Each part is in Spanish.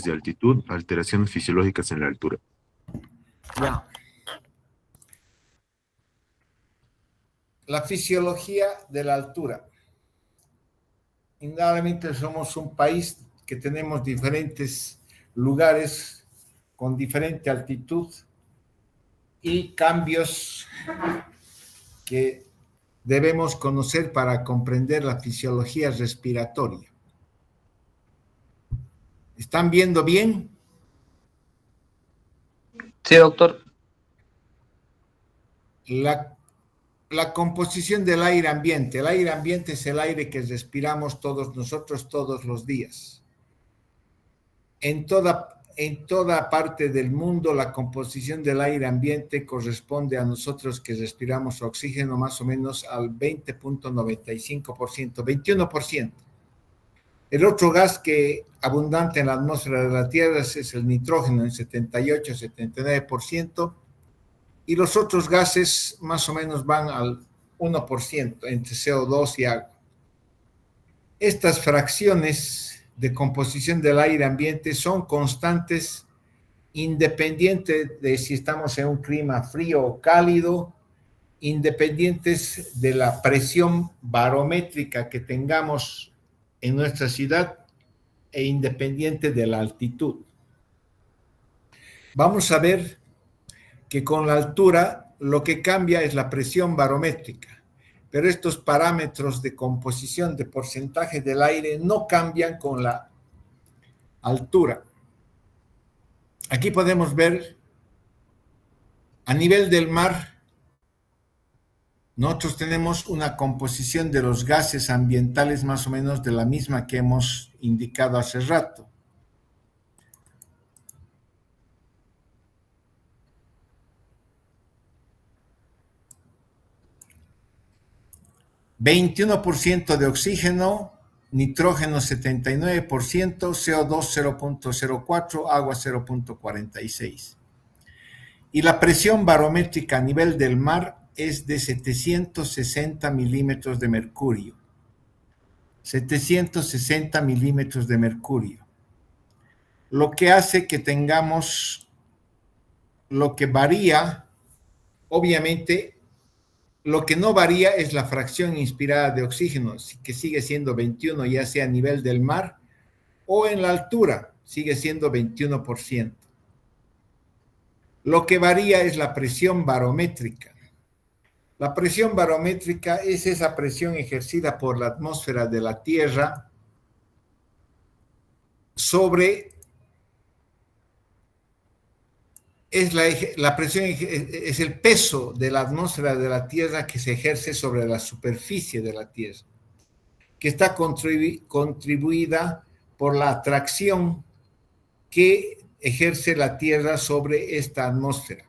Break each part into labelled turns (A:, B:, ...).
A: de altitud, alteraciones fisiológicas en la altura.
B: Ya. La fisiología de la altura. Indudablemente somos un país que tenemos diferentes lugares con diferente altitud y cambios que debemos conocer para comprender la fisiología respiratoria. ¿Están viendo bien?
C: Sí, doctor.
B: La composición del aire ambiente. El aire ambiente es el aire que respiramos todos nosotros todos los días. En toda parte del mundo, la composición del aire ambiente corresponde a nosotros que respiramos oxígeno más o menos al 20.95%, 21%. El otro gas que abundante en la atmósfera de la Tierra es el nitrógeno en 78, 79%, y los otros gases más o menos van al 1% entre CO2 y agua. Estas fracciones de composición del aire ambiente son constantes independientes de si estamos en un clima frío o cálido, independientes de la presión barométrica que tengamos en nuestra ciudad e independiente de la altitud. Vamos a ver que con la altura lo que cambia es la presión barométrica, pero estos parámetros de composición de porcentaje del aire no cambian con la altura. Aquí podemos ver a nivel del mar, nosotros tenemos una composición de los gases ambientales más o menos de la misma que hemos indicado hace rato. ...21% de oxígeno, nitrógeno 79%, CO2 0.04, agua 0.46. Y la presión barométrica a nivel del mar es de 760 milímetros de mercurio. 760 milímetros de mercurio. Lo que hace que tengamos, lo que varía, obviamente, lo que no varía es la fracción inspirada de oxígeno, que sigue siendo 21, ya sea a nivel del mar o en la altura, sigue siendo 21%. Lo que varía es la presión barométrica. La presión barométrica es esa presión ejercida por la atmósfera de la Tierra sobre... La presión es el peso de la atmósfera de la Tierra que se ejerce sobre la superficie de la Tierra, que está contribuida por la atracción que ejerce la Tierra sobre esta atmósfera.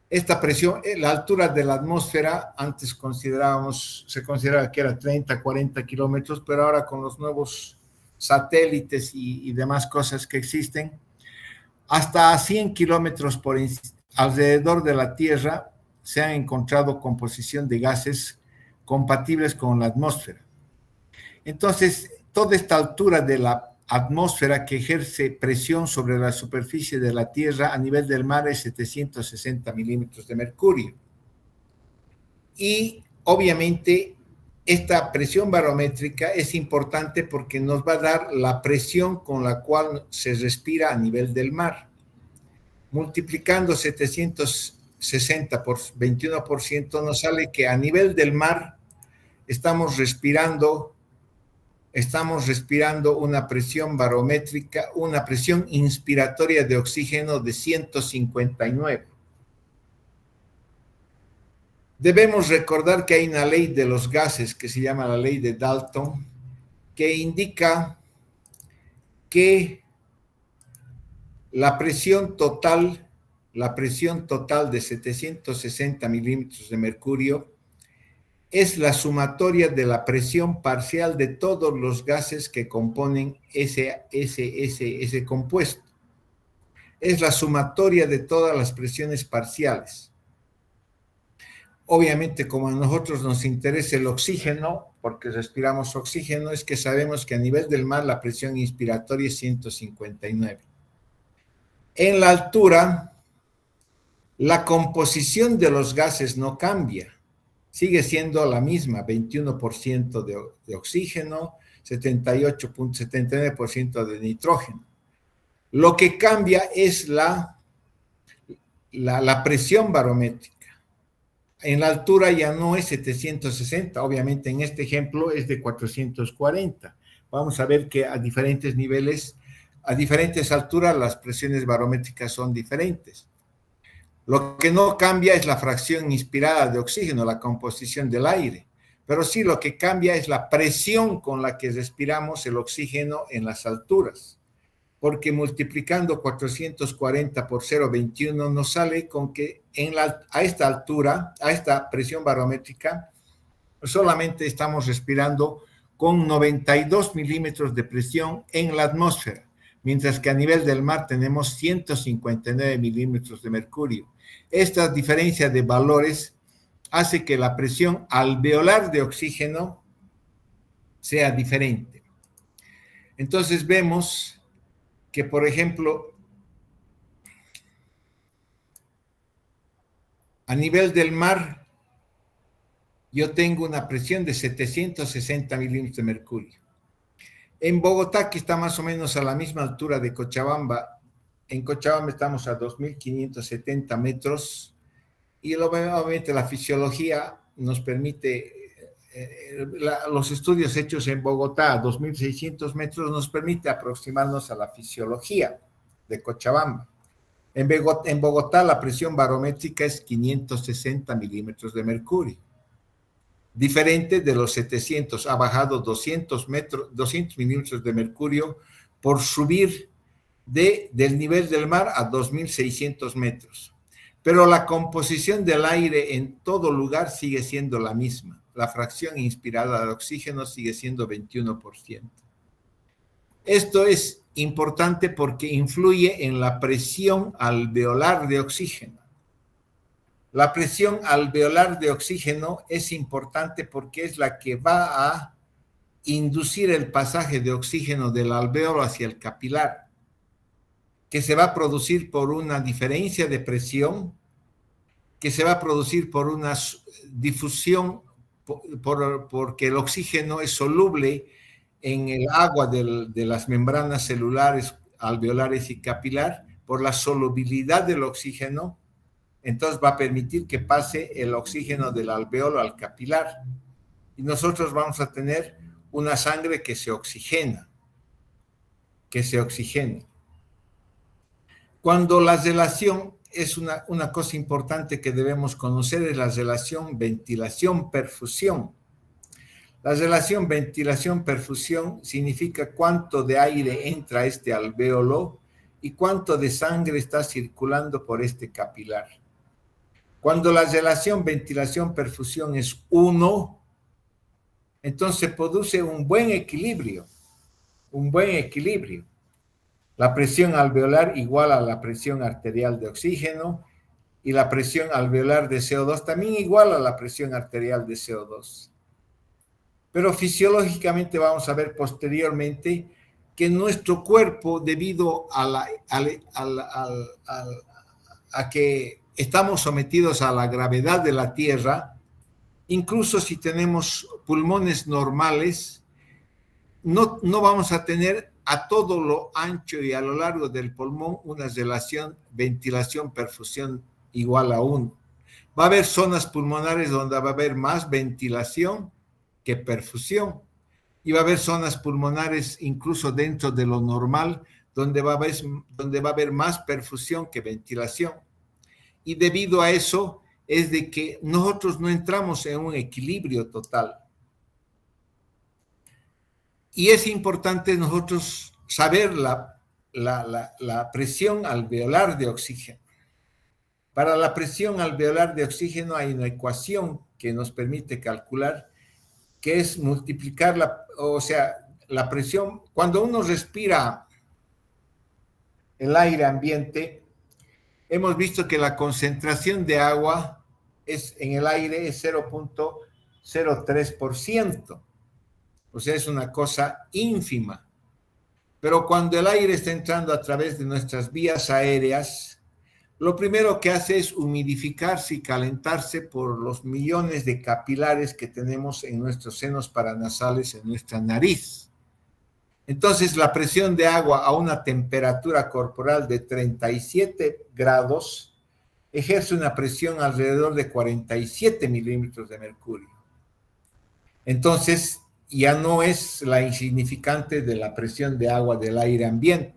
B: Esta presión, la altura de la atmósfera, antes se consideraba que era 30, 40 kilómetros, pero ahora con los nuevos satélites y demás cosas que existen, hasta a 100 kilómetros alrededor de la Tierra se han encontrado composición de gases compatibles con la atmósfera. Entonces, toda esta altura de la atmósfera que ejerce presión sobre la superficie de la Tierra a nivel del mar es 760 milímetros de mercurio. Y obviamente esta presión barométrica es importante porque nos va a dar la presión con la cual se respira a nivel del mar. Multiplicando 760 por 21% nos sale que a nivel del mar estamos respirando una presión barométrica, una presión inspiratoria de oxígeno de 159. Debemos recordar que hay una ley de los gases que se llama la ley de Dalton, que indica que la presión total de 760 milímetros de mercurio es la sumatoria de la presión parcial de todos los gases que componen ese compuesto. Es la sumatoria de todas las presiones parciales. Obviamente, como a nosotros nos interesa el oxígeno, porque respiramos oxígeno, es que sabemos que a nivel del mar la presión inspiratoria es 159. En la altura, la composición de los gases no cambia, sigue siendo la misma, 21% de oxígeno, 78,79% de nitrógeno. Lo que cambia es la presión barométrica. En la altura ya no es 760, obviamente en este ejemplo es de 440. Vamos a ver que a diferentes niveles, a diferentes alturas, las presiones barométricas son diferentes. Lo que no cambia es la fracción inspirada de oxígeno, la composición del aire, pero sí lo que cambia es la presión con la que respiramos el oxígeno en las alturas, porque multiplicando 440 por 0,21 nos sale con que a esta altura, a esta presión barométrica, solamente estamos respirando con 92 milímetros de presión en la atmósfera, mientras que a nivel del mar tenemos 159 milímetros de mercurio. Esta diferencia de valores hace que la presión alveolar de oxígeno sea diferente. Entonces vemos que, por ejemplo, a nivel del mar, yo tengo una presión de 760 milímetros de mercurio. En Bogotá, que está más o menos a la misma altura de Cochabamba, en Cochabamba estamos a 2.570 metros y obviamente la fisiología nos permite, los estudios hechos en Bogotá a 2.600 metros nos permite aproximarnos a la fisiología de Cochabamba. En Bogotá la presión barométrica es 560 milímetros de mercurio. Diferente de los 700, ha bajado 200 milímetros de mercurio por subir del nivel del mar a 2.600 metros. Pero la composición del aire en todo lugar sigue siendo la misma. La fracción inspirada de oxígeno sigue siendo 21%. Esto es importante porque influye en la presión alveolar de oxígeno. La presión alveolar de oxígeno es importante porque es la que va a inducir el pasaje de oxígeno del alvéolo hacia el capilar, que se va a producir por una diferencia de presión, que se va a producir por una difusión, porque el oxígeno es soluble en el agua de las membranas celulares, alveolares y capilar, por la solubilidad del oxígeno. Entonces va a permitir que pase el oxígeno del alvéolo al capilar. Y nosotros vamos a tener una sangre que se oxigena. Cuando la relación es una cosa importante que debemos conocer, es la relación ventilación-perfusión. La relación ventilación-perfusión significa cuánto de aire entra a este alvéolo y cuánto de sangre está circulando por este capilar. Cuando la relación ventilación-perfusión es 1, entonces produce un buen equilibrio. La presión alveolar igual a la presión arterial de oxígeno y la presión alveolar de CO2 también igual a la presión arterial de CO2. Pero fisiológicamente vamos a ver posteriormente que nuestro cuerpo, debido a que estamos sometidos a la gravedad de la Tierra, incluso si tenemos pulmones normales, no vamos a tener a todo lo ancho y a lo largo del pulmón una relación ventilación-perfusión igual a 1. Va a haber zonas pulmonares donde va a haber más ventilación que perfusión, y va a haber zonas pulmonares incluso dentro de lo normal donde va a haber más perfusión que ventilación. Y debido a eso es de que nosotros no entramos en un equilibrio total. Y es importante nosotros saber la presión alveolar de oxígeno. Para la presión alveolar de oxígeno hay una ecuación que nos permite calcular, que es multiplicar la presión. Cuando uno respira el aire ambiente, hemos visto que la concentración de agua en el aire es 0.03%. O sea, es una cosa ínfima. Pero cuando el aire está entrando a través de nuestras vías aéreas, lo primero que hace es humidificarse y calentarse por los millones de capilares que tenemos en nuestros senos paranasales, en nuestra nariz. Entonces, la presión de agua a una temperatura corporal de 37 grados ejerce una presión alrededor de 47 milímetros de mercurio. Entonces, ya no es la insignificante de la presión de agua del aire ambiente.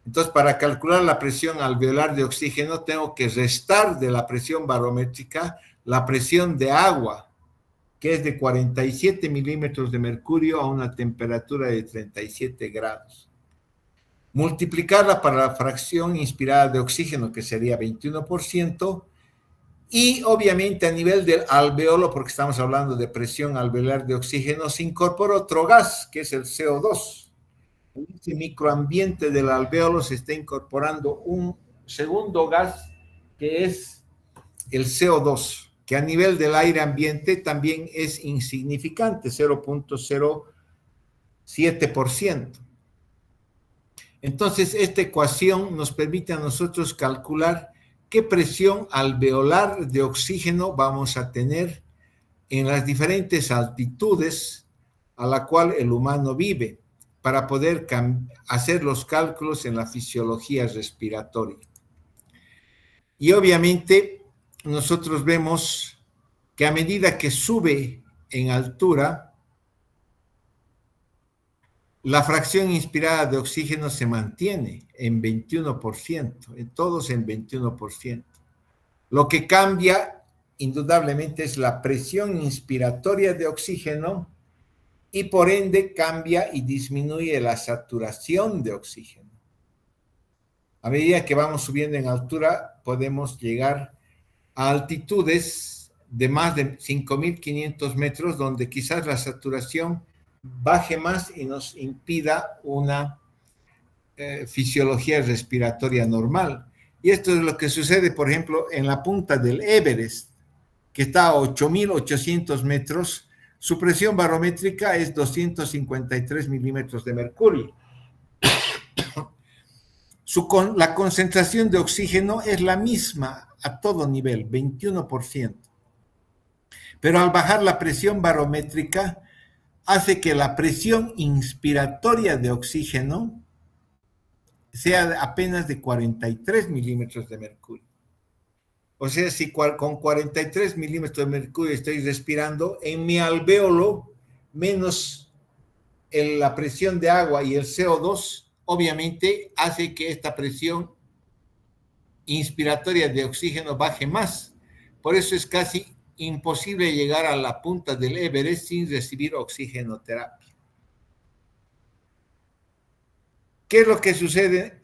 B: Entonces, para calcular la presión alveolar de oxígeno, tengo que restar de la presión barométrica la presión de agua, que es de 47 milímetros de mercurio a una temperatura de 37 grados. Multiplicarla para la fracción inspirada de oxígeno, que sería 21%, y obviamente a nivel del alveolo, porque estamos hablando de presión alveolar de oxígeno, se incorpora otro gas, que es el CO2. En este microambiente del alveolo se está incorporando un segundo gas, que es el CO2, que a nivel del aire ambiente también es insignificante, 0.07%. Entonces, esta ecuación nos permite a nosotros calcular qué presión alveolar de oxígeno vamos a tener en las diferentes altitudes a la cual el humano vive, para poder hacer los cálculos en la fisiología respiratoria. Y obviamente nosotros vemos que a medida que sube en altura, la fracción inspirada de oxígeno se mantiene en 21%, en todos en 21%. Lo que cambia indudablemente es la presión inspiratoria de oxígeno y por ende cambia y disminuye la saturación de oxígeno. A medida que vamos subiendo en altura, podemos llegar a altitudes de más de 5.500 metros, donde quizás la saturación baje más y nos impida una fisiología respiratoria normal. Y esto es lo que sucede, por ejemplo, en la punta del Everest, que está a 8.800 metros. Su presión barométrica es 253 milímetros de mercurio. La concentración de oxígeno es la misma a todo nivel, 21%. Pero al bajar la presión barométrica, hace que la presión inspiratoria de oxígeno sea apenas de 43 milímetros de mercurio. O sea, si con 43 milímetros de mercurio estoy respirando, en mi alvéolo, menos la presión de agua y el CO2, obviamente hace que esta presión inspiratoria de oxígeno baje más. Por eso es casi imposible llegar a la punta del Everest sin recibir oxigenoterapia. ¿Qué es lo que sucede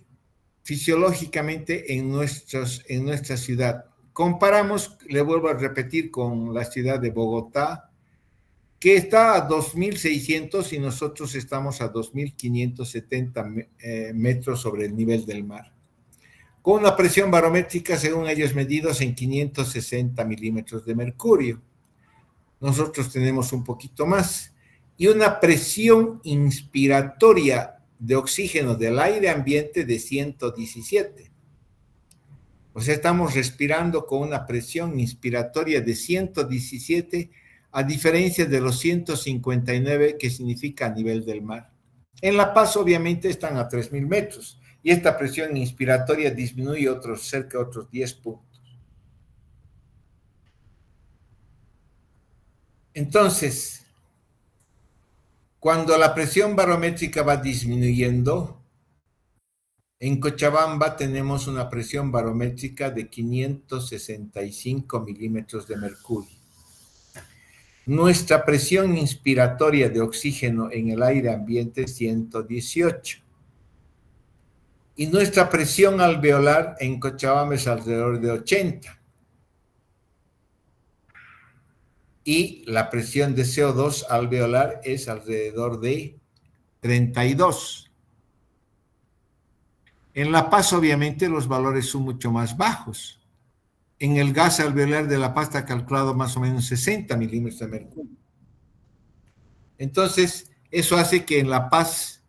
B: fisiológicamente en nuestra ciudad? Comparamos, le vuelvo a repetir, con la ciudad de Bogotá, que está a 2.600 y nosotros estamos a 2.570 metros sobre el nivel del mar, con una presión barométrica, según ellos medidos, en 560 milímetros de mercurio. Nosotros tenemos un poquito más, y una presión inspiratoria de oxígeno del aire ambiente de 117. O sea, estamos respirando con una presión inspiratoria de 117, a diferencia de los 159 que significa a nivel del mar. En La Paz, obviamente, están a 3.000 metros, y esta presión inspiratoria disminuye cerca de otros 10 puntos. Entonces, cuando la presión barométrica va disminuyendo, en Cochabamba tenemos una presión barométrica de 565 milímetros de mercurio. Nuestra presión inspiratoria de oxígeno en el aire ambiente es 118. Y nuestra presión alveolar en Cochabamba es alrededor de 80. Y la presión de CO2 alveolar es alrededor de 32. En La Paz, obviamente, los valores son mucho más bajos. En el gas alveolar de La Paz está calculado más o menos 60 milímetros de mercurio. Entonces, eso hace que en La Paz,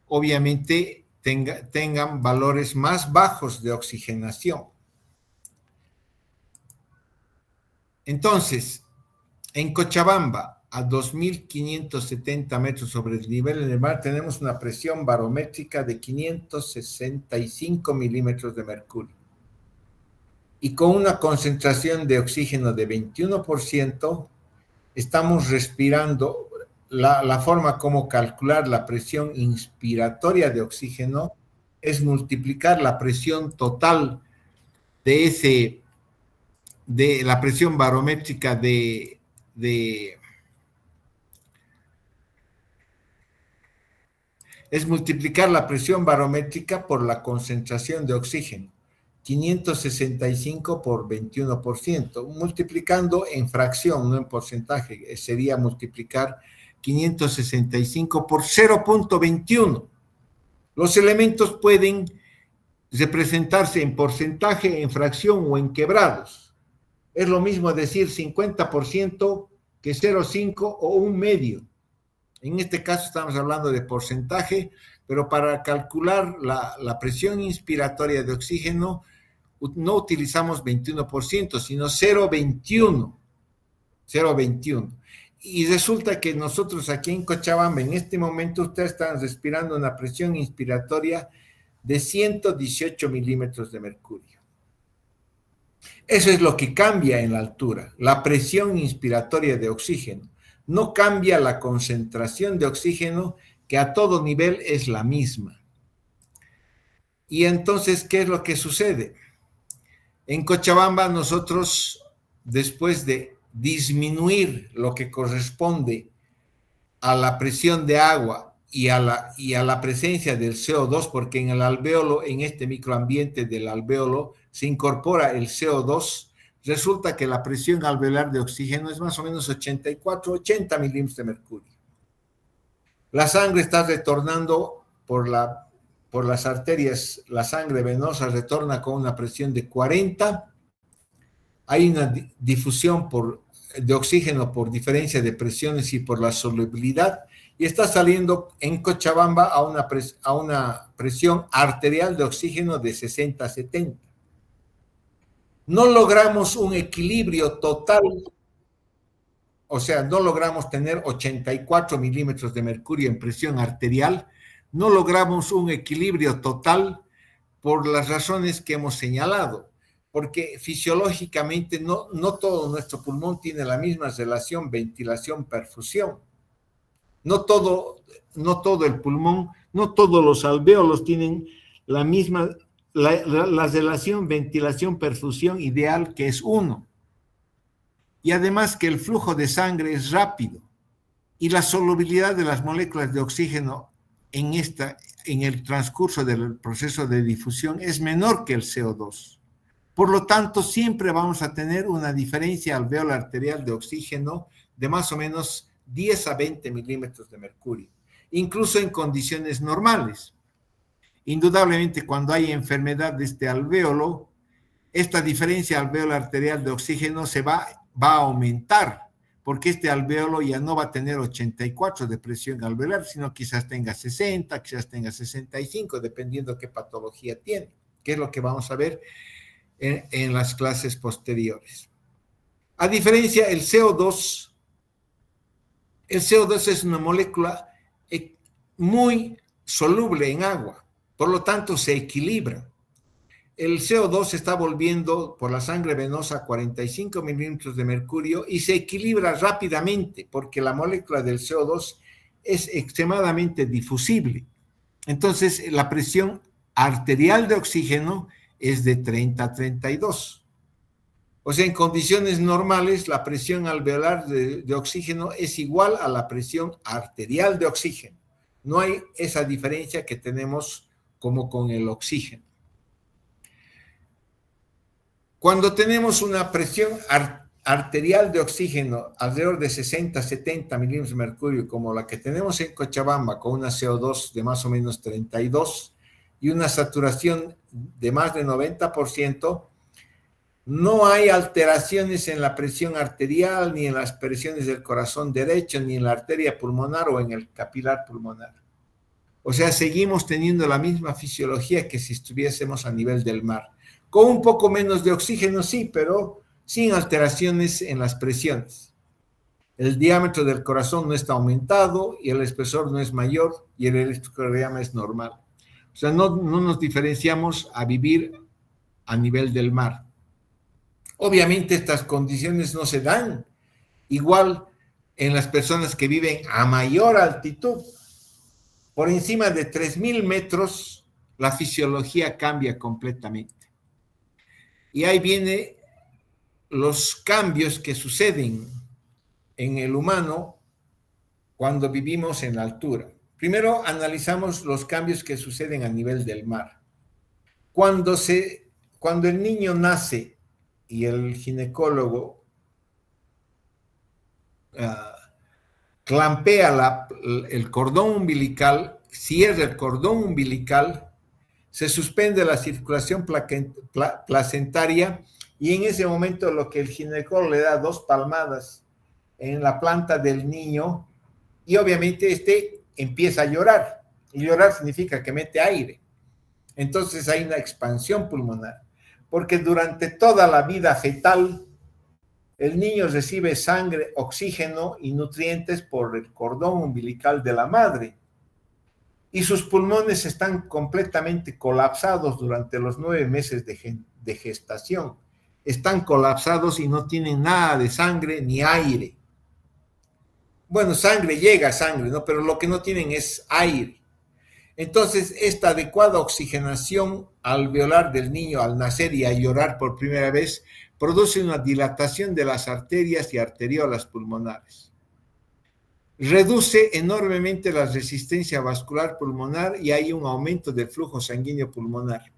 B: obviamente, tengan valores más bajos de oxigenación. Entonces, en Cochabamba, a 2.570 metros sobre el nivel del mar, tenemos una presión barométrica de 565 milímetros de mercurio. Y con una concentración de oxígeno de 21%, estamos respirando. La forma como calcular la presión inspiratoria de oxígeno es multiplicar la presión total de la presión barométrica es multiplicar la presión barométrica por la concentración de oxígeno. 565 por 21%, multiplicando en fracción, no en porcentaje, sería multiplicar 565 por 0.21. Los elementos pueden representarse en porcentaje, en fracción o en quebrados. Es lo mismo decir 50% que 0,5 o un medio. En este caso estamos hablando de porcentaje, pero para calcular la presión inspiratoria de oxígeno no utilizamos 21%, sino 0,21. 0,21. Y resulta que nosotros aquí en Cochabamba, en este momento, ustedes están respirando una presión inspiratoria de 118 milímetros de mercurio. Eso es lo que cambia en la altura, la presión inspiratoria de oxígeno. No cambia la concentración de oxígeno, que a todo nivel es la misma. Y entonces, ¿qué es lo que sucede? En Cochabamba nosotros, después de disminuir lo que corresponde a la presión de agua y a la presencia del CO2, porque en el alvéolo, en este microambiente del alvéolo, se incorpora el CO2, resulta que la presión alveolar de oxígeno es más o menos 84-80 milímetros de mercurio. La sangre está retornando por las arterias, la sangre venosa retorna con una presión de 40. Hay una difusión de oxígeno por diferencia de presiones y por la solubilidad, y está saliendo en Cochabamba a una presión arterial de oxígeno de 60-70. No logramos un equilibrio total, o sea, no logramos tener 84 milímetros de mercurio en presión arterial, no logramos un equilibrio total por las razones que hemos señalado, porque fisiológicamente no todo nuestro pulmón tiene la misma relación ventilación-perfusión. No todo el pulmón, no todos los alvéolos tienen la misma, la relación ventilación-perfusión ideal, que es 1. Y además que el flujo de sangre es rápido y la solubilidad de las moléculas de oxígeno en el transcurso del proceso de difusión es menor que el CO2. Por lo tanto, siempre vamos a tener una diferencia alveolar arterial de oxígeno de más o menos 10 a 20 milímetros de mercurio, incluso en condiciones normales. Indudablemente, cuando hay enfermedad de este alvéolo, esta diferencia alveolar arterial de oxígeno se va a aumentar, porque este alvéolo ya no va a tener 84 de presión alveolar, sino quizás tenga 60, quizás tenga 65, dependiendo qué patología tiene, que es lo que vamos a ver en las clases posteriores. A diferencia, el CO2 es una molécula muy soluble en agua, por lo tanto se equilibra. El CO2 se está volviendo por la sangre venosa a 45 milímetros de mercurio y se equilibra rápidamente porque la molécula del CO2 es extremadamente difusible. Entonces, la presión arterial de oxígeno es de 30 a 32. O sea, en condiciones normales, la presión alveolar de oxígeno es igual a la presión arterial de oxígeno. No hay esa diferencia que tenemos como con el oxígeno. Cuando tenemos una presión arterial de oxígeno alrededor de 60-70 milímetros de mercurio, como la que tenemos en Cochabamba, con una CO2 de más o menos 32 y una saturación de más de 90%, No hay alteraciones en la presión arterial, ni en las presiones del corazón derecho, ni en la arteria pulmonar o en el capilar pulmonar. O sea, seguimos teniendo la misma fisiología que si estuviésemos a nivel del mar. Con un poco menos de oxígeno, sí, pero sin alteraciones en las presiones. El diámetro del corazón no está aumentado y el espesor no es mayor y el electrocardiograma es normal. O sea, no nos diferenciamos a vivir a nivel del mar. Obviamente estas condiciones no se dan igual en las personas que viven a mayor altitud. Por encima de 3.000 metros, la fisiología cambia completamente. Y ahí vienen los cambios que suceden en el humano cuando vivimos en la altura. Primero analizamos los cambios que suceden a nivel del mar. Cuando el niño nace y el ginecólogo clampea el cordón umbilical, cierra el cordón umbilical, se suspende la circulación placentaria y en ese momento lo que el ginecólogo le da 2 palmadas en la planta del niño y obviamente este empieza a llorar. Y llorar significa que mete aire. Entonces hay una expansión pulmonar, porque durante toda la vida fetal el niño recibe sangre, oxígeno y nutrientes por el cordón umbilical de la madre. Y sus pulmones están completamente colapsados durante los 9 meses de gestación. Están colapsados y no tienen nada de sangre ni aire. Bueno, llega sangre, ¿no? Pero lo que no tienen es aire. Entonces, esta adecuada oxigenación alveolar del niño al nacer y a llorar por primera vez produce una dilatación de las arterias y arteriolas pulmonares. Reduce enormemente la resistencia vascular pulmonar y hay un aumento del flujo sanguíneo pulmonar.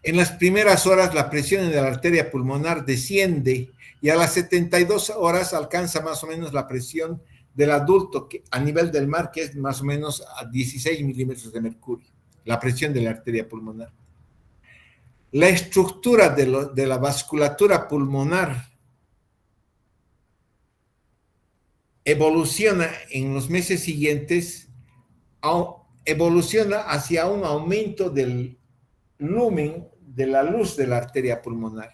B: En las primeras horas la presión en la arteria pulmonar desciende y a las 72 horas alcanza más o menos la presión del adulto a nivel del mar, que es más o menos a 16 milímetros de mercurio, la presión de la arteria pulmonar. La estructura de la vasculatura pulmonar evoluciona en los meses siguientes, evoluciona hacia un aumento del lumen de la luz de la arteria pulmonar.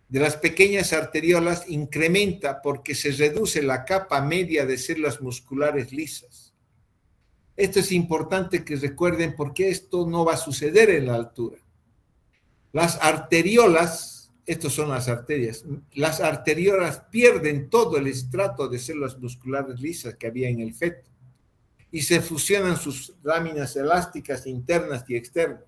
B: De las pequeñas arteriolas incrementa porque se reduce la capa media de células musculares lisas. Esto es importante que recuerden porque esto no va a suceder en la altura. Las arteriolas, estas son las arteriolas pierden todo el estrato de células musculares lisas que había en el feto y se fusionan sus láminas elásticas internas y externas.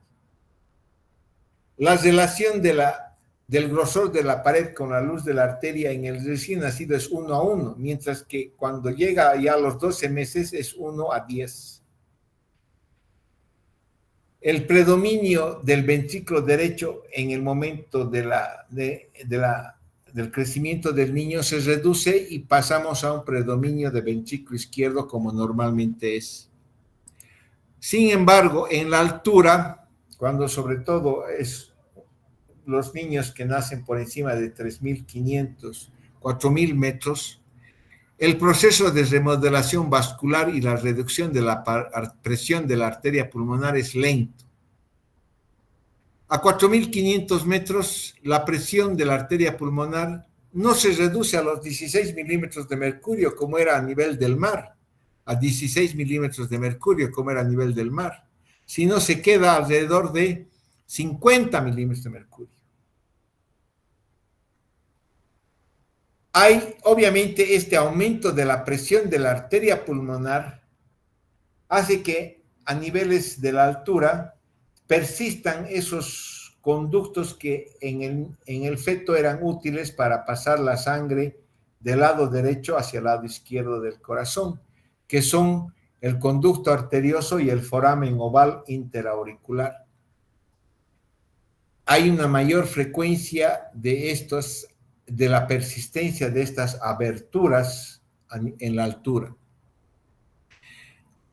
B: La relación del grosor de la pared con la luz de la arteria en el recién nacido es 1:1, mientras que cuando llega ya a los 12 meses es 1:10. El predominio del ventrículo derecho en el momento del crecimiento del niño se reduce y pasamos a un predominio de ventrículo izquierdo como normalmente es. Sin embargo, en la altura, cuando sobre todo es los niños que nacen por encima de 3.500, 4.000 metros, el proceso de remodelación vascular y la reducción de la presión de la arteria pulmonar es lento. A 4.500 metros, la presión de la arteria pulmonar no se reduce a los 16 milímetros de mercurio como era a nivel del mar, a 16 milímetros de mercurio como era a nivel del mar, sino se queda alrededor de 50 milímetros de mercurio. Hay, obviamente, este aumento de la presión de la arteria pulmonar hace que a niveles de la altura persistan esos conductos que en el feto eran útiles para pasar la sangre del lado derecho hacia el lado izquierdo del corazón, que son el conducto arterioso y el foramen oval interauricular. Hay una mayor frecuencia de la persistencia de estas aberturas en la altura.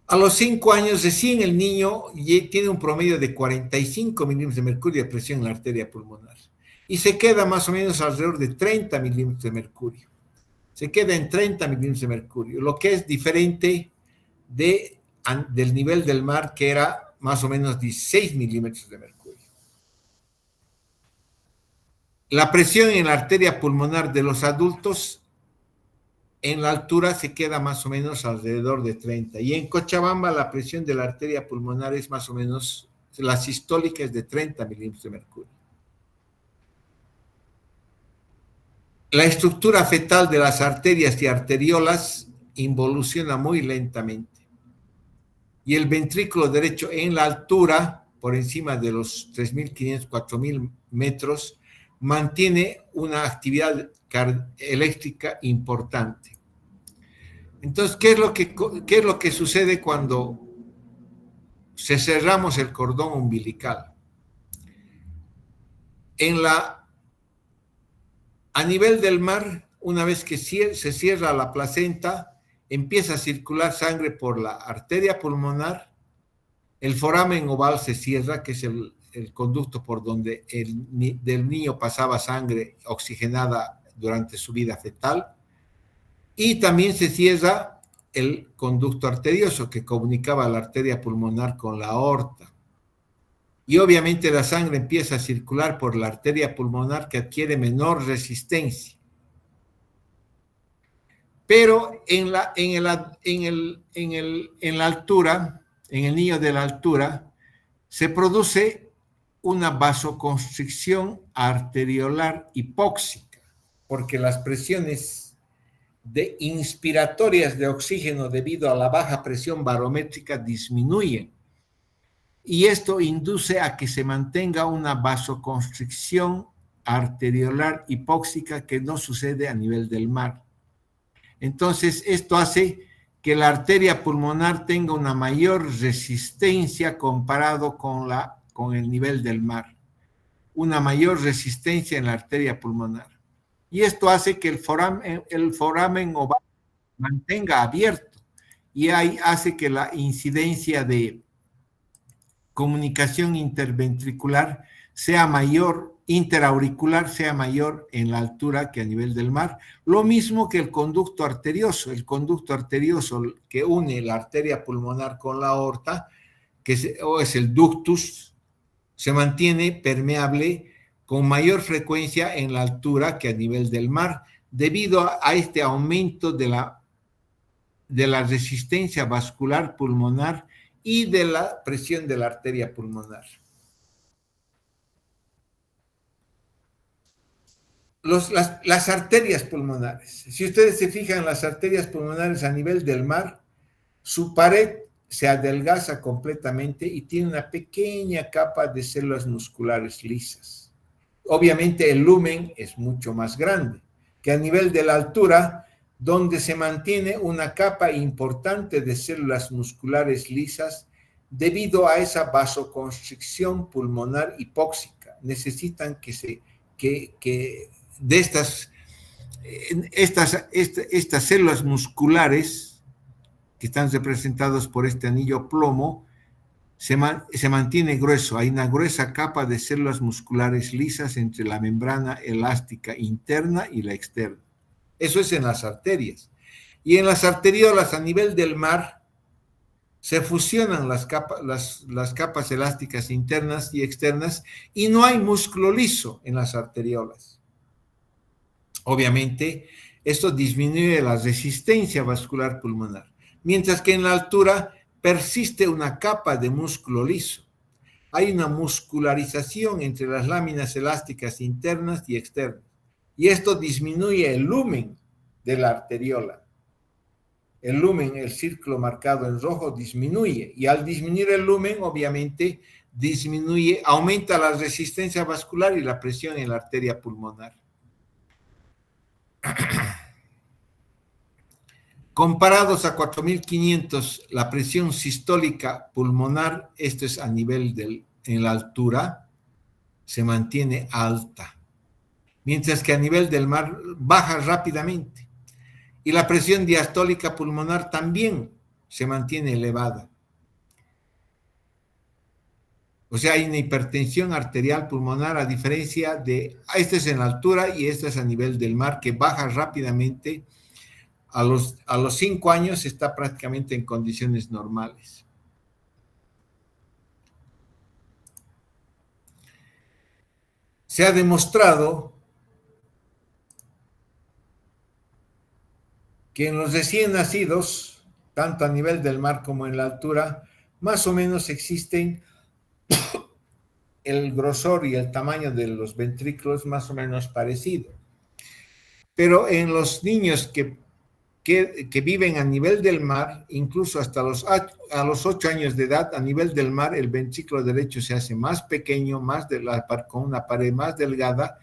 B: A los 5 años recién el niño tiene un promedio de 45 milímetros de mercurio de presión en la arteria pulmonar. y se queda más o menos alrededor de 30 milímetros de mercurio. Se queda en 30 milímetros de mercurio, lo que es diferente del nivel del mar, que era más o menos 16 milímetros de mercurio. La presión en la arteria pulmonar de los adultos en la altura se queda más o menos alrededor de 30. Y en Cochabamba la presión de la arteria pulmonar es más o menos, la sistólica es de 30 milímetros de mercurio. La estructura fetal de las arterias y arteriolas involuciona muy lentamente. Y el ventrículo derecho en la altura, por encima de los 3.500, 4.000 metros, mantiene una actividad eléctrica importante. Entonces, ¿qué es lo que sucede cuando cerramos el cordón umbilical? A nivel del mar, una vez que se cierra la placenta, empieza a circular sangre por la arteria pulmonar, el foramen oval se cierra, que es el conducto por donde del niño pasaba sangre oxigenada durante su vida fetal, y también se cierra el conducto arterioso que comunicaba la arteria pulmonar con la aorta. Y obviamente la sangre empieza a circular por la arteria pulmonar, que adquiere menor resistencia. Pero en la altura, en el niño de la altura, se produce una vasoconstricción arteriolar hipóxica, porque las presiones inspiratorias de oxígeno debido a la baja presión barométrica disminuyen. Y esto induce a que se mantenga una vasoconstricción arteriolar hipóxica que no sucede a nivel del mar. Entonces, esto hace que la arteria pulmonar tenga una mayor resistencia comparado con el nivel del mar. Una mayor resistencia en la arteria pulmonar. Y esto hace que el foramen oval mantenga abierto. Y ahí hace que la incidencia de comunicación interventricular sea mayor, interauricular sea mayor en la altura que a nivel del mar. Lo mismo que el conducto arterioso que une la arteria pulmonar con la aorta, que es el ductus, se mantiene permeable con mayor frecuencia en la altura que a nivel del mar, debido a este aumento de la resistencia vascular pulmonar y de la presión de la arteria pulmonar. Las arterias pulmonares. Si ustedes se fijan en las arterias pulmonares a nivel del mar, su pared se adelgaza completamente y tiene una pequeña capa de células musculares lisas. Obviamente el lumen es mucho más grande que a nivel de la altura, donde se mantiene una capa importante de células musculares lisas debido a esa vasoconstricción pulmonar hipóxica. Necesitan de estas células musculares que están representadas por este anillo plomo, se mantiene grueso. Hay una gruesa capa de células musculares lisas entre la membrana elástica interna y la externa. Eso es en las arterias. Y en las arteriolas a nivel del mar se fusionan las capas elásticas internas y externas y no hay músculo liso en las arteriolas. Obviamente, esto disminuye la resistencia vascular pulmonar, mientras que en la altura persiste una capa de músculo liso. Hay una muscularización entre las láminas elásticas internas y externas, y esto disminuye el lumen de la arteriola. El lumen, el círculo marcado en rojo, disminuye, y al disminuir el lumen, obviamente, aumenta la resistencia vascular y la presión en la arteria pulmonar. Comparados a 4.500, la presión sistólica pulmonar, esto es a nivel en la altura, se mantiene alta, mientras que a nivel del mar baja rápidamente. Y la presión diastólica pulmonar también se mantiene elevada. O sea, hay una hipertensión arterial pulmonar a diferencia de, esta es en la altura y esta es a nivel del mar, que baja rápidamente. A los 5 años está prácticamente en condiciones normales. Se ha demostrado que en los recién nacidos, tanto a nivel del mar como en la altura, más o menos existen el grosor y el tamaño de los ventrículos más o menos parecido. Pero en los niños que viven a nivel del mar, incluso hasta a los 8 años de edad, a nivel del mar, el ventrículo derecho se hace más pequeño, con una pared más delgada,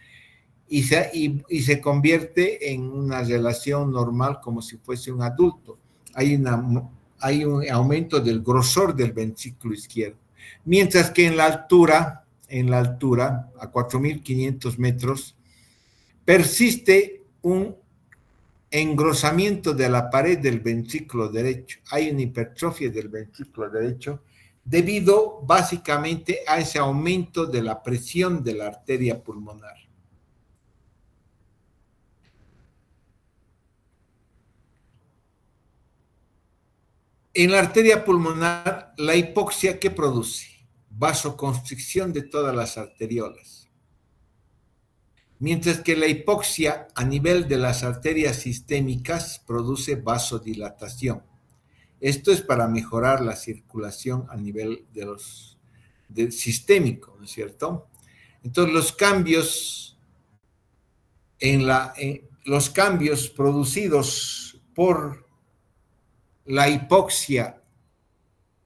B: y se convierte en una relación normal como si fuese un adulto. Hay un aumento del grosor del ventrículo izquierdo. Mientras que en la altura, a 4.500 metros, persiste un engrosamiento de la pared del ventrículo derecho. Hay una hipertrofia del ventrículo derecho debido básicamente a ese aumento de la presión de la arteria pulmonar. En la arteria pulmonar, la hipoxia, ¿qué produce? Vasoconstricción de todas las arteriolas. Mientras que la hipoxia a nivel de las arterias sistémicas produce vasodilatación. Esto es para mejorar la circulación a nivel del sistémico, ¿no es cierto? Entonces, los cambios producidos por la hipoxia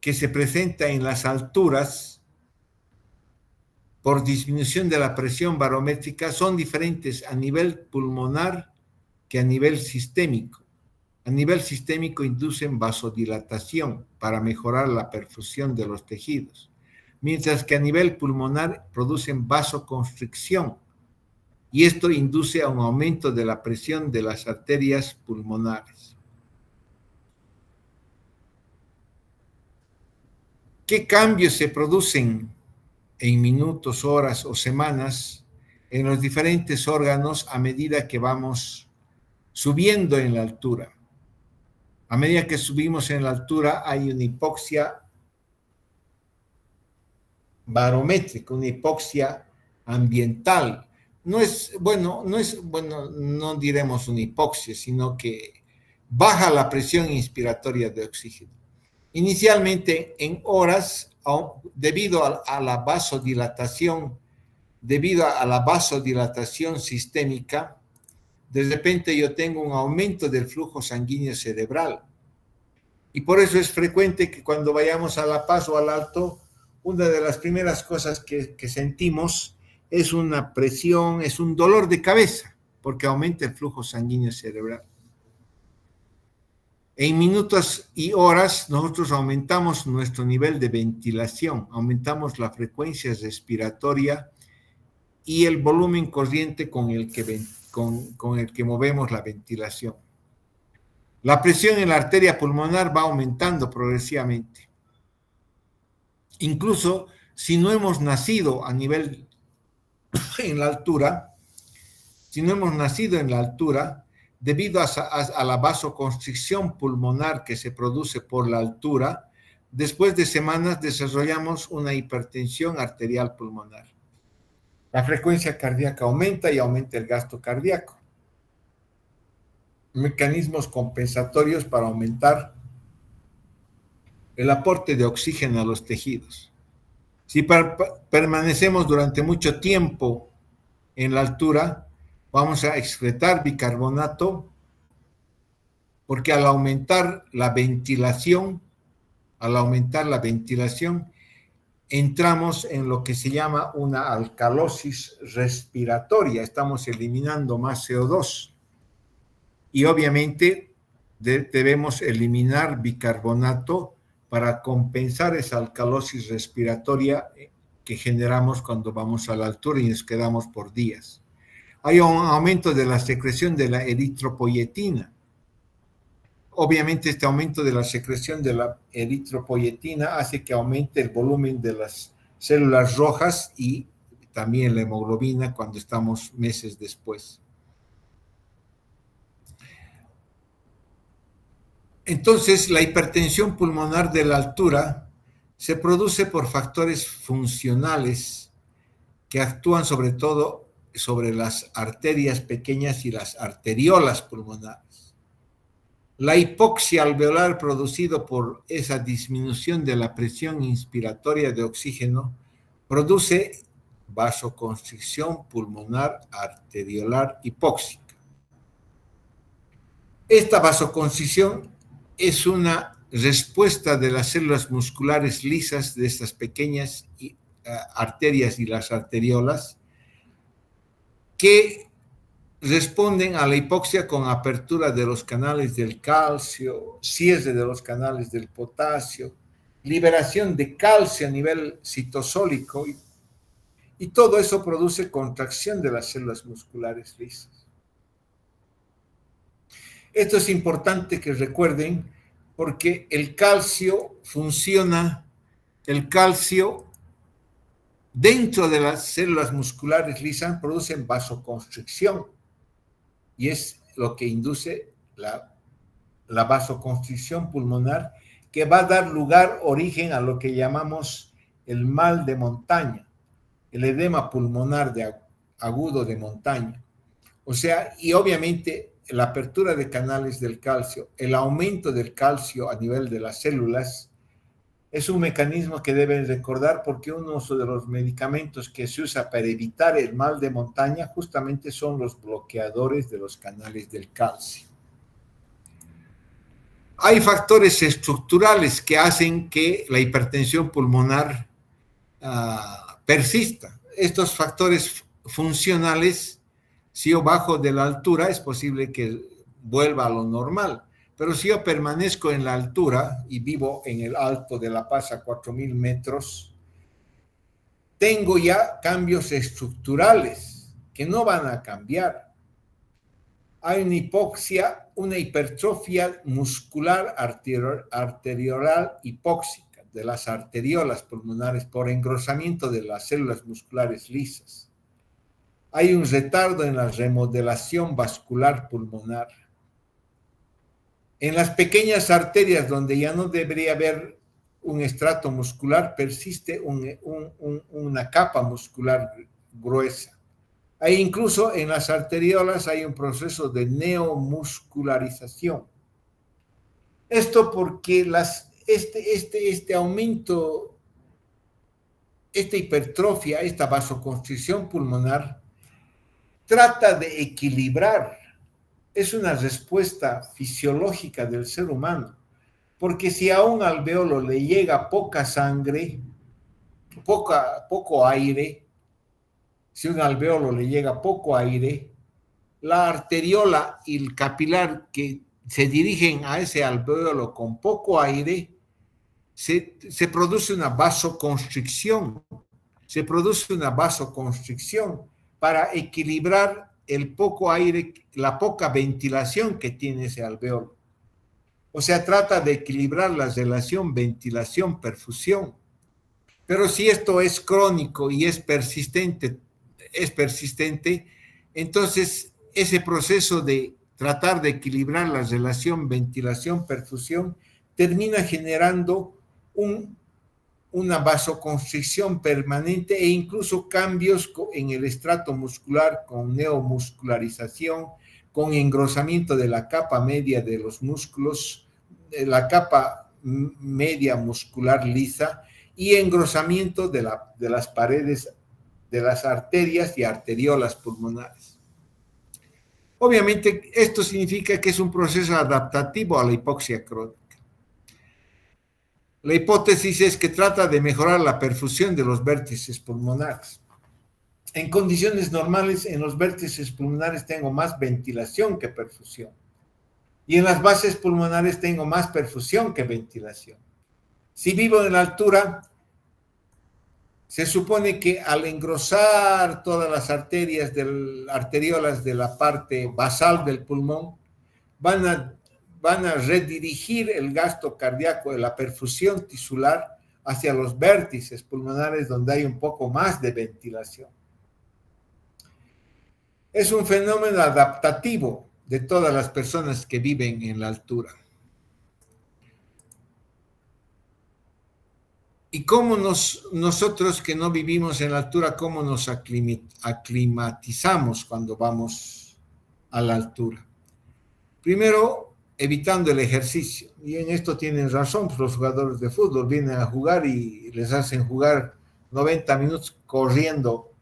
B: que se presenta en las alturas por disminución de la presión barométrica son diferentes a nivel pulmonar que a nivel sistémico. A nivel sistémico inducen vasodilatación para mejorar la perfusión de los tejidos, mientras que a nivel pulmonar producen vasoconstricción, y esto induce a un aumento de la presión de las arterias pulmonares. ¿Qué cambios se producen en minutos, horas o semanas en los diferentes órganos a medida que vamos subiendo en la altura? A medida que subimos en la altura hay una hipoxia barométrica, una hipoxia ambiental. No diremos una hipoxia, sino que baja la presión inspiratoria de oxígeno. Inicialmente en horas, debido a la vasodilatación sistémica, de repente yo tengo un aumento del flujo sanguíneo cerebral. Y por eso es frecuente que cuando vayamos a La Paz o al Alto, una de las primeras cosas que sentimos es una presión, es un dolor de cabeza, porque aumenta el flujo sanguíneo cerebral. En minutos y horas nosotros aumentamos nuestro nivel de ventilación, aumentamos la frecuencia respiratoria y el volumen corriente con el que movemos la ventilación. La presión en la arteria pulmonar va aumentando progresivamente. Incluso si no hemos nacido en la altura, debido a la vasoconstricción pulmonar que se produce por la altura, después de semanas desarrollamos una hipertensión arterial pulmonar. La frecuencia cardíaca aumenta y aumenta el gasto cardíaco. Mecanismos compensatorios para aumentar el aporte de oxígeno a los tejidos. Si permanecemos durante mucho tiempo en la altura, vamos a excretar bicarbonato, porque al aumentar la ventilación, entramos en lo que se llama una alcalosis respiratoria. Estamos eliminando más CO2. Y obviamente debemos eliminar bicarbonato para compensar esa alcalosis respiratoria que generamos cuando vamos a la altura y nos quedamos por días. Hay un aumento de la secreción de la eritropoyetina. Obviamente este aumento de la secreción de la eritropoyetina hace que aumente el volumen de las células rojas y también la hemoglobina cuando estamos meses después. Entonces, la hipertensión pulmonar de la altura se produce por factores funcionales que actúan sobre todo sobre las arterias pequeñas y las arteriolas pulmonares. La hipoxia alveolar producido por esa disminución de la presión inspiratoria de oxígeno produce vasoconstricción pulmonar arteriolar hipóxica. Esta vasoconstricción es una respuesta de las células musculares lisas de estas pequeñas arterias y las arteriolas que responden a la hipoxia con apertura de los canales del calcio, cierre de los canales del potasio, liberación de calcio a nivel citosólico y todo eso produce contracción de las células musculares lisas. Esto es importante que recuerden porque el calcio funciona, el calcio dentro de las células musculares lisas producen vasoconstricción y es lo que induce la vasoconstricción pulmonar que va a dar origen a lo que llamamos el mal de montaña, el edema pulmonar agudo de montaña. O sea, y obviamente la apertura de canales del calcio, el aumento del calcio a nivel de las células, es un mecanismo que deben recordar porque uno de los medicamentos que se usa para evitar el mal de montaña justamente son los bloqueadores de los canales del calcio. Hay factores estructurales que hacen que la hipertensión pulmonar persista. Estos factores funcionales, si yo bajo de la altura, es posible que vuelva a lo normal. Pero si yo permanezco en la altura y vivo en el Alto de La Paz a 4.000 metros, tengo ya cambios estructurales que no van a cambiar. Hay una hipoxia, una hipertrofia muscular arteriolar hipóxica de las arteriolas pulmonares por engrosamiento de las células musculares lisas. Hay un retardo en la remodelación vascular pulmonar. En las pequeñas arterias donde ya no debería haber un estrato muscular, persiste una capa muscular gruesa. Hay incluso en las arteriolas hay un proceso de neomuscularización. Esto porque este aumento, esta hipertrofia, esta vasoconstricción pulmonar, trata de equilibrar. Es una respuesta fisiológica del ser humano, porque si a un alveolo le llega poca sangre, poco aire, si a un alveolo le llega poco aire, la arteriola y el capilar que se dirigen a ese alveolo con poco aire, se produce una vasoconstricción, para equilibrar el poco aire, la poca ventilación que tiene ese alveolo. O sea, trata de equilibrar la relación ventilación-perfusión. Pero si esto es crónico y es persistente, entonces ese proceso de tratar de equilibrar la relación ventilación-perfusión termina generando una vasoconstricción permanente e incluso cambios en el estrato muscular con neomuscularización, con engrosamiento de la capa media de los músculos, de la capa media muscular lisa y engrosamiento de las paredes de las arterias y arteriolas pulmonares. Obviamente, esto significa que es un proceso adaptativo a la hipoxia crónica. La hipótesis es que trata de mejorar la perfusión de los vértices pulmonares. En condiciones normales, en los vértices pulmonares tengo más ventilación que perfusión. Y en las bases pulmonares tengo más perfusión que ventilación. Si vivo en la altura, se supone que al engrosar todas las arteriolas de la parte basal del pulmón, van a redirigir el gasto cardíaco de la perfusión tisular hacia los vértices pulmonares donde hay un poco más de ventilación. Es un fenómeno adaptativo de todas las personas que viven en la altura. ¿Y cómo nosotros que no vivimos en la altura, cómo nos aclimatizamos cuando vamos a la altura? Primero, evitando el ejercicio. Y en esto tienen razón, pues los jugadores de fútbol vienen a jugar y les hacen jugar 90 minutos corriendo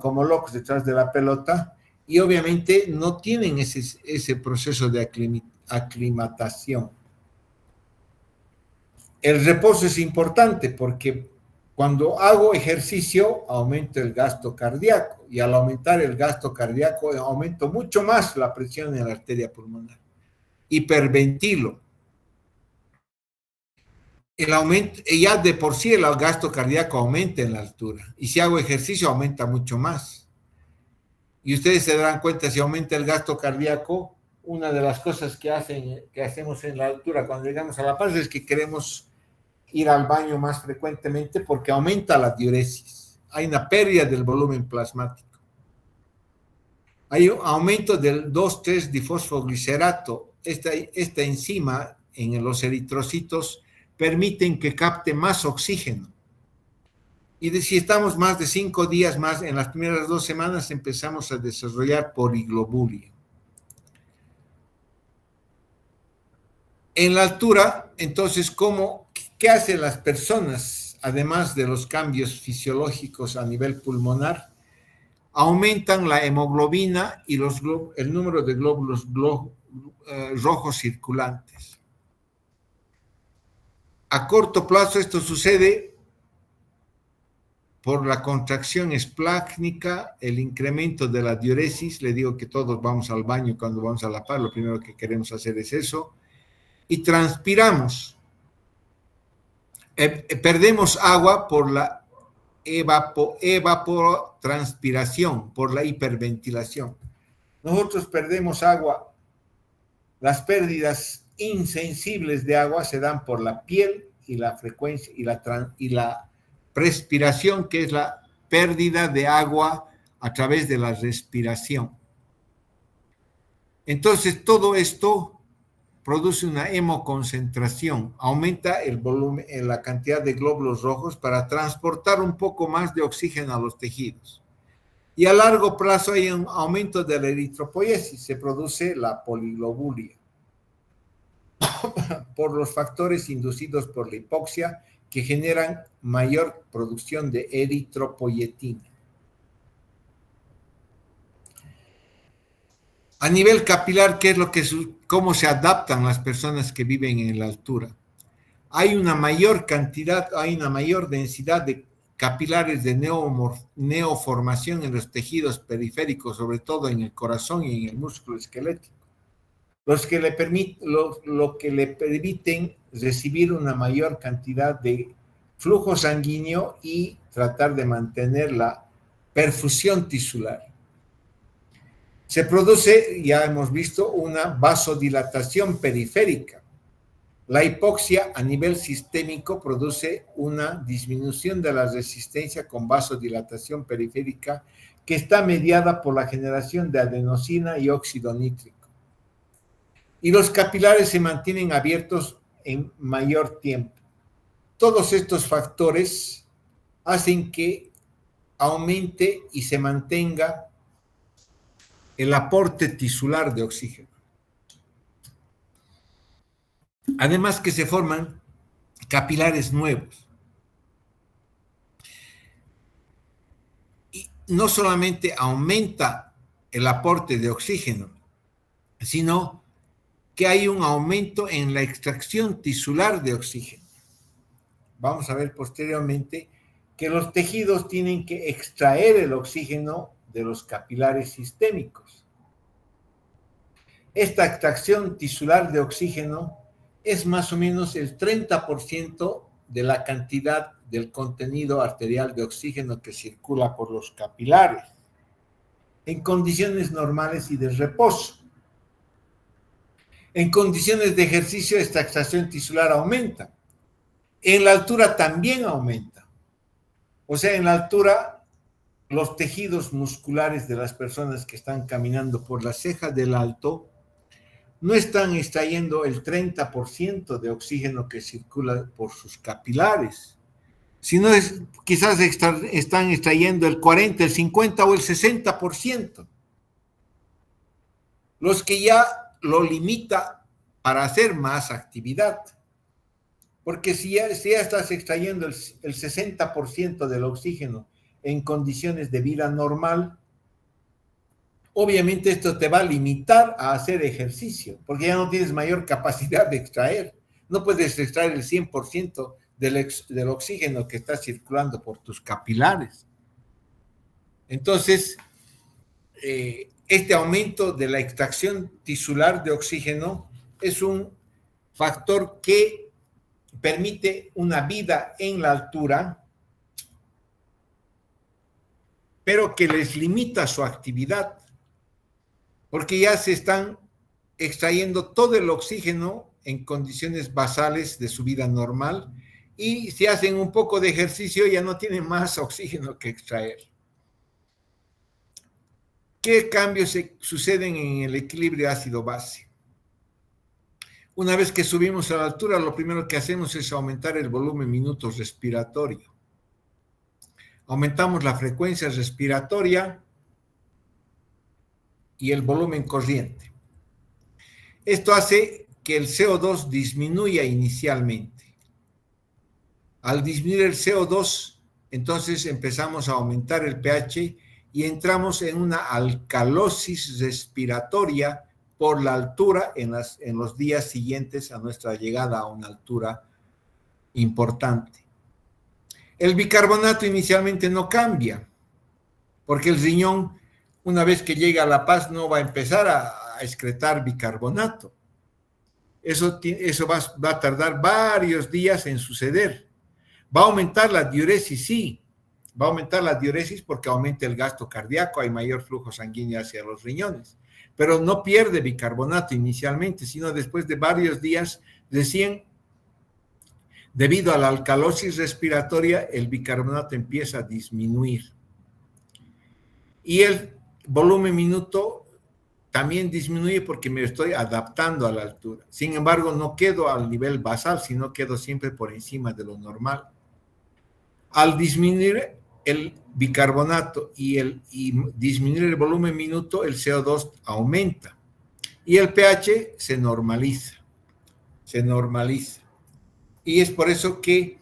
B: como locos detrás de la pelota, y obviamente no tienen ese proceso de aclimatación. El reposo es importante porque cuando hago ejercicio aumento el gasto cardíaco, y al aumentar el gasto cardíaco aumento mucho más la presión en la arteria pulmonar. Hiperventilo. El aumento, ya de por sí el gasto cardíaco aumenta en la altura, y si hago ejercicio aumenta mucho más. Y ustedes se darán cuenta, si aumenta el gasto cardíaco, una de las cosas que hacemos en la altura cuando llegamos a La Paz es que queremos ir al baño más frecuentemente porque aumenta la diuresis. Hay una pérdida del volumen plasmático. Hay un aumento del 2,3-difosfoglicerato. Esta enzima en los eritrocitos permiten que capte más oxígeno. Y si estamos más de 5 días más, en las primeras 2 semanas empezamos a desarrollar poliglobulia. En la altura, entonces, ¿qué hacen las personas, además de los cambios fisiológicos a nivel pulmonar? Aumentan la hemoglobina y el número de glóbulos rojos circulantes. A corto plazo esto sucede por la contracción esplácnica, el incremento de la diuresis. Le digo que todos vamos al baño cuando vamos a La Paz, lo primero que queremos hacer es eso, y transpiramos. Perdemos agua por la evapotranspiración, por la hiperventilación. Nosotros perdemos agua. Las pérdidas insensibles de agua se dan por la piel y la frecuencia y la respiración, que es la pérdida de agua a través de la respiración. Entonces, todo esto produce una hemoconcentración, aumenta el volumen, la cantidad de glóbulos rojos para transportar un poco más de oxígeno a los tejidos. Y a largo plazo hay un aumento de la eritropoiesis, se produce la poliglobulia por los factores inducidos por la hipoxia que generan mayor producción de eritropoyetina. A nivel capilar, ¿cómo se adaptan las personas que viven en la altura? Hay una mayor densidad de capilares de neoformación en los tejidos periféricos, sobre todo en el corazón y en el músculo esquelético, lo que le permiten recibir una mayor cantidad de flujo sanguíneo y tratar de mantener la perfusión tisular. Se produce, ya hemos visto, una vasodilatación periférica. La hipoxia a nivel sistémico produce una disminución de la resistencia con vasodilatación periférica que está mediada por la generación de adenosina y óxido nítrico. Y los capilares se mantienen abiertos en mayor tiempo. Todos estos factores hacen que aumente y se mantenga el aporte tisular de oxígeno. Además que se forman capilares nuevos. Y no solamente aumenta el aporte de oxígeno, sino que hay un aumento en la extracción tisular de oxígeno. Vamos a ver posteriormente que los tejidos tienen que extraer el oxígeno de los capilares sistémicos. Esta extracción tisular de oxígeno es más o menos el 30% de la cantidad del contenido arterial de oxígeno que circula por los capilares en condiciones normales y de reposo. En condiciones de ejercicio, esta extracción tisular aumenta. En la altura también aumenta. O sea, en la altura, los tejidos musculares de las personas que están caminando por la ceja del alto no están extrayendo el 30% de oxígeno que circula por sus capilares, sino quizás están extrayendo el 40, el 50 o el 60%, los que ya lo limita para hacer más actividad. Porque si ya estás extrayendo el 60% del oxígeno en condiciones de vida normal, obviamente esto te va a limitar a hacer ejercicio, porque ya no tienes mayor capacidad de extraer. No puedes extraer el 100% del oxígeno que está circulando por tus capilares. Entonces, este aumento de la extracción tisular de oxígeno es un factor que permite una vida en la altura, pero que les limita su actividad, porque ya se están extrayendo todo el oxígeno en condiciones basales de su vida normal, y si hacen un poco de ejercicio ya no tienen más oxígeno que extraer. ¿Qué cambios suceden en el equilibrio ácido-base? Una vez que subimos a la altura, lo primero que hacemos es aumentar el volumen minutos respiratorio. Aumentamos la frecuencia respiratoria y el volumen corriente. Esto hace que el CO2 disminuya inicialmente. Al disminuir el CO2, entonces empezamos a aumentar el pH y entramos en una alcalosis respiratoria por la altura en los días siguientes a nuestra llegada a una altura importante. El bicarbonato inicialmente no cambia, porque el riñón, una vez que llega a La Paz, no va a empezar a excretar bicarbonato. Eso va a tardar varios días en suceder. ¿Va a aumentar la diuresis? Sí, va a aumentar la diuresis porque aumenta el gasto cardíaco, hay mayor flujo sanguíneo hacia los riñones, pero no pierde bicarbonato inicialmente, sino después de varios días, recién, debido a la alcalosis respiratoria, el bicarbonato empieza a disminuir. Y el volumen minuto también disminuye porque me estoy adaptando a la altura. Sin embargo, no quedo al nivel basal, sino quedo siempre por encima de lo normal. Al disminuir el bicarbonato y disminuir el volumen minuto, el CO2 aumenta y el pH se normaliza. Y es por eso que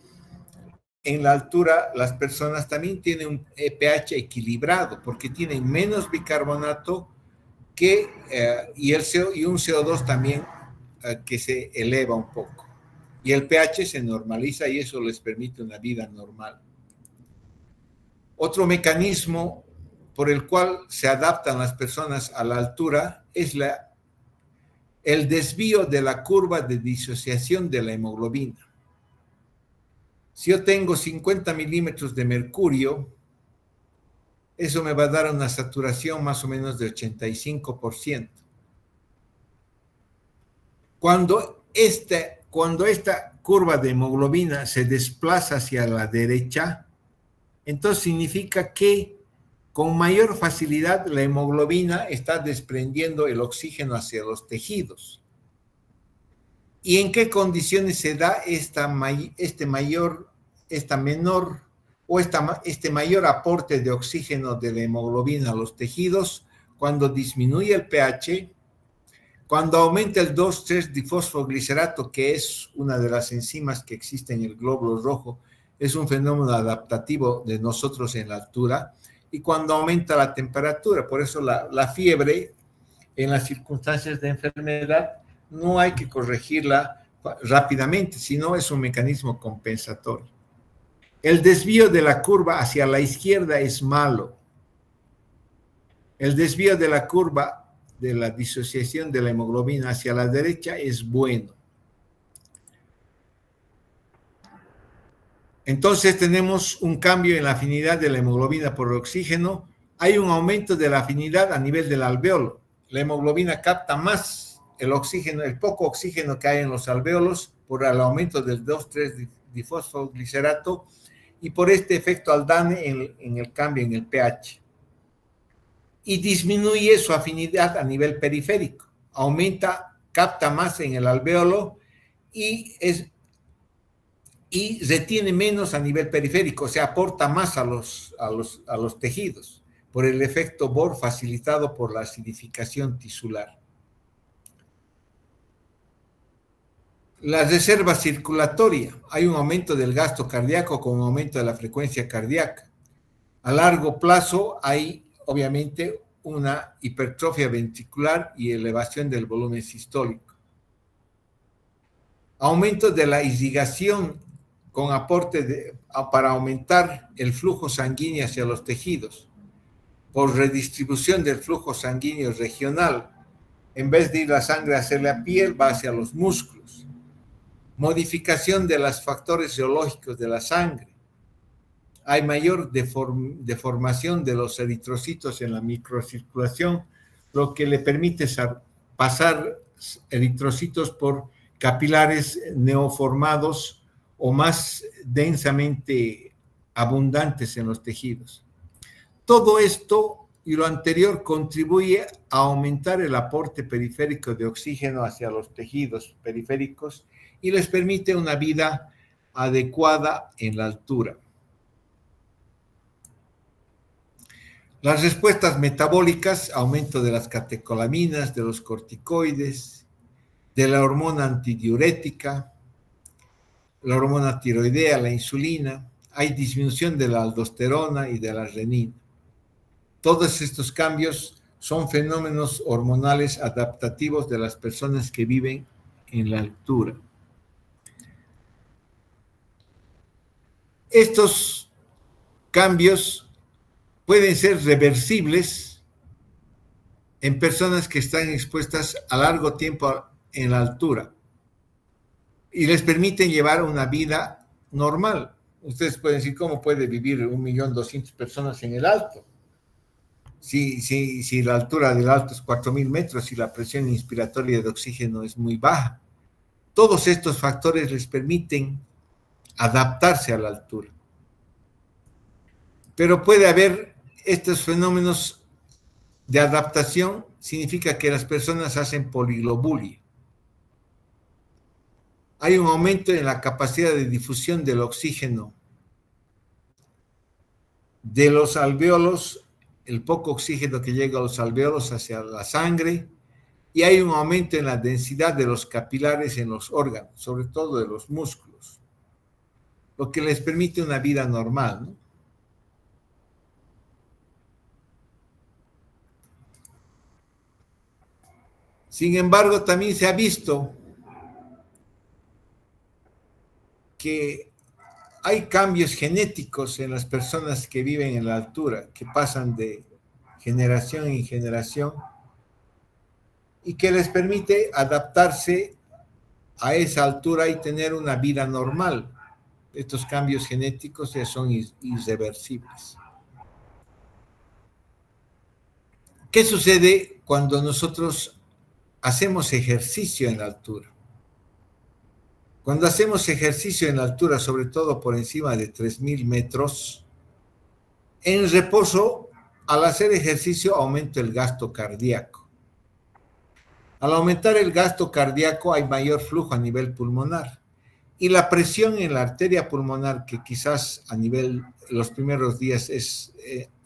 B: en la altura las personas también tienen un pH equilibrado, porque tienen menos bicarbonato y un CO2 también que se eleva un poco. Y el pH se normaliza y eso les permite una vida normal. Otro mecanismo por el cual se adaptan las personas a la altura es el desvío de la curva de disociación de la hemoglobina. Si yo tengo 50 milímetros de mercurio, eso me va a dar una saturación más o menos de 85%. Cuando esta curva de hemoglobina se desplaza hacia la derecha, entonces significa que con mayor facilidad la hemoglobina está desprendiendo el oxígeno hacia los tejidos. ¿Y en qué condiciones se da este mayor aporte de oxígeno de la hemoglobina a los tejidos? Cuando disminuye el pH, cuando aumenta el 2,3-difosfoglicerato, que es una de las enzimas que existe en el glóbulo rojo, es un fenómeno adaptativo de nosotros en la altura, y cuando aumenta la temperatura. Por eso la fiebre, en las circunstancias de enfermedad, no hay que corregirla rápidamente, sino es un mecanismo compensatorio. El desvío de la curva hacia la izquierda es malo. El desvío de la curva de la disociación de la hemoglobina hacia la derecha es bueno. Entonces tenemos un cambio en la afinidad de la hemoglobina por el oxígeno. Hay un aumento de la afinidad a nivel del alvéolo. La hemoglobina capta más el oxígeno, el poco oxígeno que hay en los alvéolos por el aumento del difosfoglicerato y por este efecto aldane en el cambio en el pH. Y disminuye su afinidad a nivel periférico, capta más en el alvéolo y retiene menos a nivel periférico, o sea, aporta más a los tejidos por el efecto Bohr facilitado por la acidificación tisular. La reserva circulatoria. Hay un aumento del gasto cardíaco con un aumento de la frecuencia cardíaca. A largo plazo hay, obviamente, una hipertrofia ventricular y elevación del volumen sistólico. Aumento de la irrigación con aporte para aumentar el flujo sanguíneo hacia los tejidos, por redistribución del flujo sanguíneo regional. En vez de ir la sangre hacia la piel, va hacia los músculos. Modificación de los factores geológicos de la sangre. Hay mayor deformación de los eritrocitos en la microcirculación, lo que le permite pasar eritrocitos por capilares neoformados o más densamente abundantes en los tejidos. Todo esto y lo anterior contribuye a aumentar el aporte periférico de oxígeno hacia los tejidos periféricos y les permite una vida adecuada en la altura. Las respuestas metabólicas, aumento de las catecolaminas, de los corticoides, de la hormona antidiurética, la hormona tiroidea, la insulina, hay disminución de la aldosterona y de la renina. Todos estos cambios son fenómenos hormonales adaptativos de las personas que viven en la altura. Estos cambios pueden ser reversibles en personas que están expuestas a largo tiempo en la altura y les permiten llevar una vida normal. Ustedes pueden decir, ¿cómo puede vivir 1.200.000 personas en el alto? Si la altura del alto es 4.000 metros y la presión inspiratoria de oxígeno es muy baja. Todos estos factores les permiten adaptarse a la altura. Pero puede haber estos fenómenos de adaptación, significa que las personas hacen poliglobulia. Hay un aumento en la capacidad de difusión del oxígeno de los alvéolos, el poco oxígeno que llega a los alvéolos hacia la sangre, y hay un aumento en la densidad de los capilares en los órganos, sobre todo de los músculos, lo que les permite una vida normal, ¿no? Sin embargo, también se ha visto que hay cambios genéticos en las personas que viven en la altura, que pasan de generación en generación y que les permite adaptarse a esa altura y tener una vida normal. Estos cambios genéticos ya son irreversibles. ¿Qué sucede cuando nosotros hacemos ejercicio en la altura? Cuando hacemos ejercicio en la altura, sobre todo por encima de 3.000 metros, en reposo, al hacer ejercicio aumenta el gasto cardíaco. Al aumentar el gasto cardíaco hay mayor flujo a nivel pulmonar. Y la presión en la arteria pulmonar, que quizás a nivel los primeros días es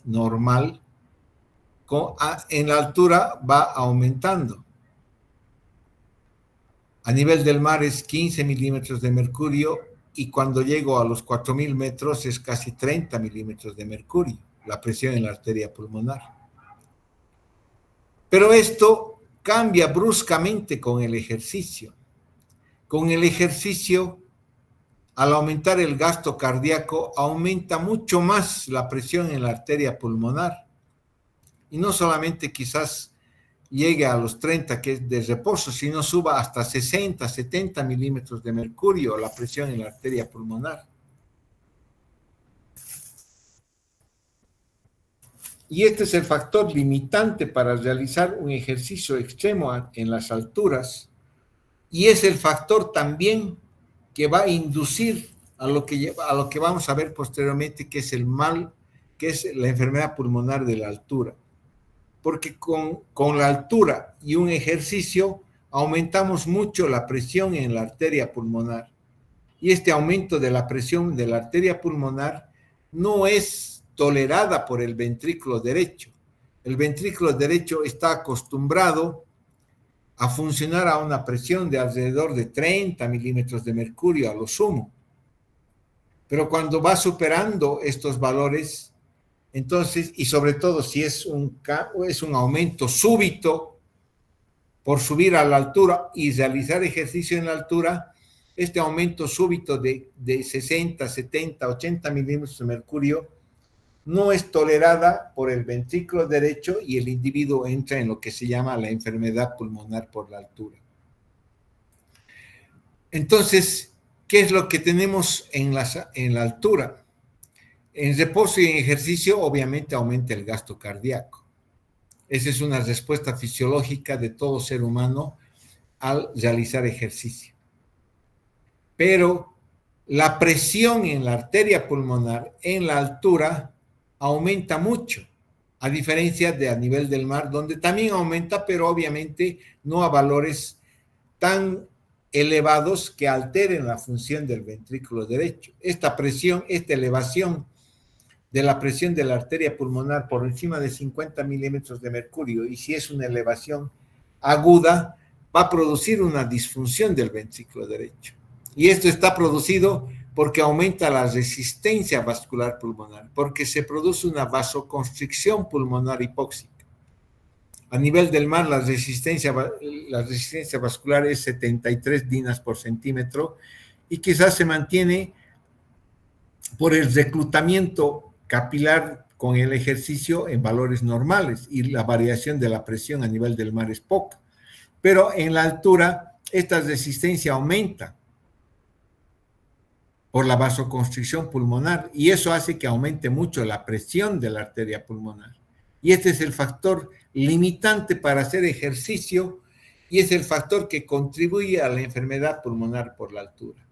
B: normal, en la altura va aumentando. A nivel del mar es 15 milímetros de mercurio y cuando llego a los 4.000 metros es casi 30 milímetros de mercurio, la presión en la arteria pulmonar. Pero esto cambia bruscamente con el ejercicio. Con el ejercicio, al aumentar el gasto cardíaco, aumenta mucho más la presión en la arteria pulmonar. Y no solamente quizás llegue a los 30, que es de reposo, sino suba hasta 60, 70 milímetros de mercurio la presión en la arteria pulmonar. Y este es el factor limitante para realizar un ejercicio extremo en las alturas, y es el factor también que va a inducir a lo que vamos a ver posteriormente, que es el mal, que es la enfermedad pulmonar de la altura. Porque con la altura y un ejercicio aumentamos mucho la presión en la arteria pulmonar. Y este aumento de la presión de la arteria pulmonar no es tolerada por el ventrículo derecho. El ventrículo derecho está acostumbrado a funcionar a una presión de alrededor de 30 milímetros de mercurio a lo sumo. Pero cuando va superando estos valores, entonces, y sobre todo si es un aumento súbito por subir a la altura y realizar ejercicio en la altura, este aumento súbito de 60, 70, 80 milímetros de mercurio no es tolerada por el ventrículo derecho y el individuo entra en lo que se llama la enfermedad pulmonar por la altura. Entonces, ¿qué es lo que tenemos en la altura? En reposo y en ejercicio, obviamente, aumenta el gasto cardíaco. Esa es una respuesta fisiológica de todo ser humano al realizar ejercicio. Pero la presión en la arteria pulmonar en la altura aumenta mucho, a diferencia de a nivel del mar, donde también aumenta, pero obviamente no a valores tan elevados que alteren la función del ventrículo derecho. Esta presión, esta elevación de la presión de la arteria pulmonar por encima de 50 milímetros de mercurio, y si es una elevación aguda, va a producir una disfunción del ventrículo derecho. Y esto está producido porque aumenta la resistencia vascular pulmonar, porque se produce una vasoconstricción pulmonar hipóxica. A nivel del mar, la resistencia vascular es 73 dinas por centímetro y quizás se mantiene por el reclutamiento capilar con el ejercicio en valores normales y la variación de la presión a nivel del mar es poca. Pero en la altura, esta resistencia aumenta por la vasoconstricción pulmonar y eso hace que aumente mucho la presión de la arteria pulmonar. Y este es el factor limitante para hacer ejercicio y es el factor que contribuye a la enfermedad pulmonar por la altura.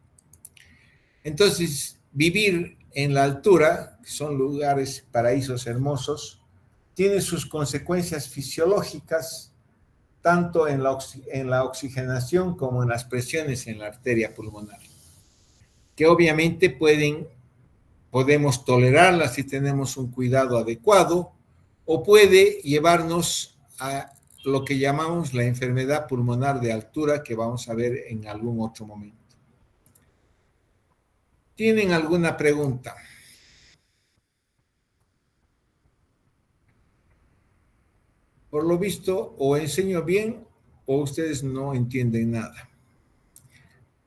B: Entonces, vivir en la altura, que son lugares, paraísos hermosos, tiene sus consecuencias fisiológicas, tanto en la oxigenación como en las presiones en la arteria pulmonar, que obviamente podemos tolerarlas si tenemos un cuidado adecuado, o puede llevarnos a lo que llamamos la enfermedad pulmonar de altura, que vamos a ver en algún otro momento. ¿Tienen alguna pregunta? Por lo visto, o enseño bien o ustedes no entienden nada.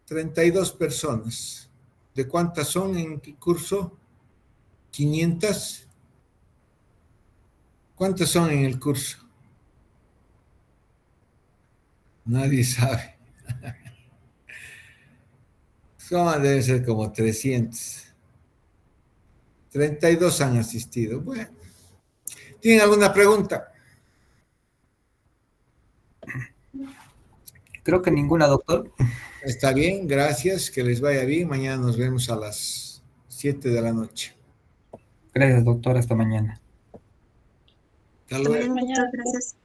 B: 32 personas. ¿De cuántas son en el curso? 500. ¿Cuántas son en el curso? Nadie sabe. Deben ser como 300. 32 han asistido. Bueno. ¿Tienen alguna pregunta?
C: Creo que ninguna, doctor.
B: Está bien, gracias, que les vaya bien. Mañana nos vemos a las 7 de la noche.
C: Gracias, doctor, hasta mañana.
B: Hasta luego.
D: Mañana, gracias.